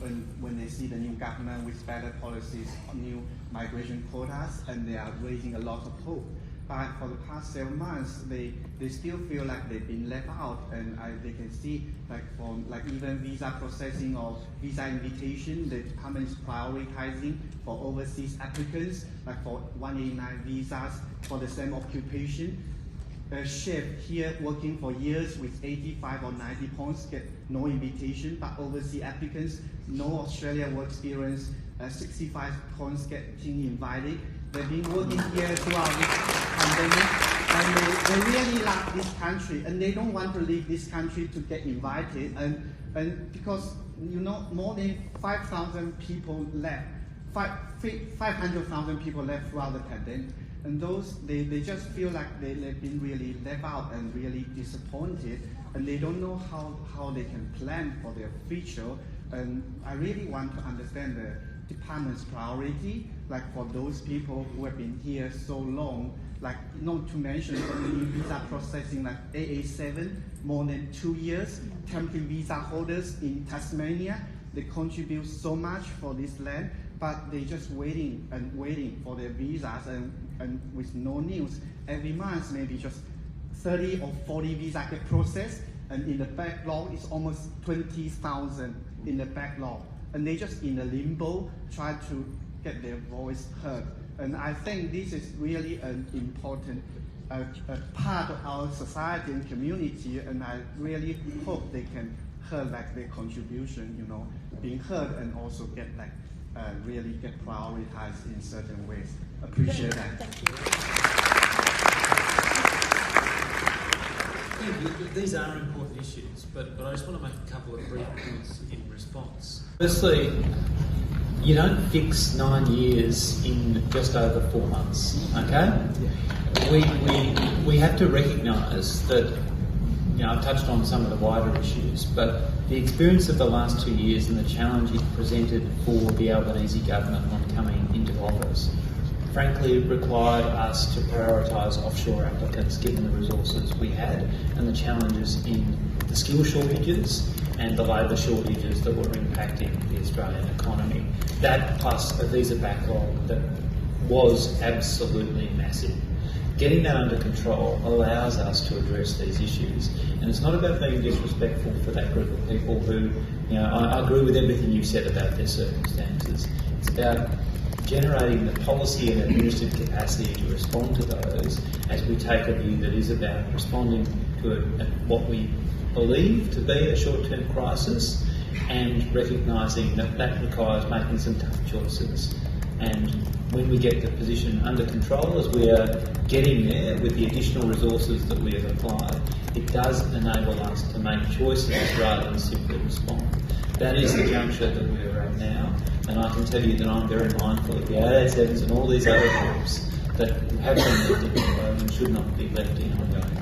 when they see the new government with better policies, new migration quotas, and they are raising a lot of hope. But for the past 7 months, they still feel like they've been left out, and they can see even visa processing or visa invitation, the department is prioritizing for overseas applicants, like for 189 visas for the same occupation. A chef here working for years with 85 or 90 points get no invitation, but overseas applicants, no Australia work experience, 65 points getting invited. They've been working here throughout this pandemic, and they really love this country, and they don't want to leave this country to get invited. And because more than 5,000 people left, 500,000 people left throughout the pandemic, and those they just feel like they've been really left out and really disappointed, and they don't know how they can plan for their future. And I really want to understand the department's priority, like for those people who have been here so long, like not to mention only visa processing like AA7, more than 2 years, temporary visa holders in Tasmania, they contribute so much for this land, but they just waiting and waiting for their visas, and with no news. Every month maybe just 30 or 40 visas get processed, and in the backlog it's almost 20,000 in the backlog. And they just in a limbo, try to get their voice heard. And I think this is really an important a part of our society and community, and I really hope they can hear like their contribution, being heard, and also get really get prioritized in certain ways. Appreciate that. Thank you. These are important issues, but I just want to make a couple of brief points in response. Firstly, you don't fix 9 years in just over 4 months, okay? We have to recognise that, I've touched on some of the wider issues, but the experience of the last 2 years and the challenge it presented for the Albanese government on coming into office frankly required us to prioritise offshore applicants given the resources we had and the challenges in the skill shortages and the labour shortages that were impacting the Australian economy. That plus a visa backlog that was absolutely massive. Getting that under control allows us to address these issues. And it's not about being disrespectful for that group of people who, I agree with everything you've said about their circumstances. It's about generating the policy and administrative capacity to respond to those as we take a view that is about responding to what we believe to be a short-term crisis, and recognising that that requires making some tough choices. And when we get the position under control, as we are getting there with the additional resources that we have applied, it does enable us to make choices rather than simply respond. That is the juncture that we are at now, and I can tell you that I'm very mindful of the AA7s and all these other groups that have been left in the and should not be left in ongoing.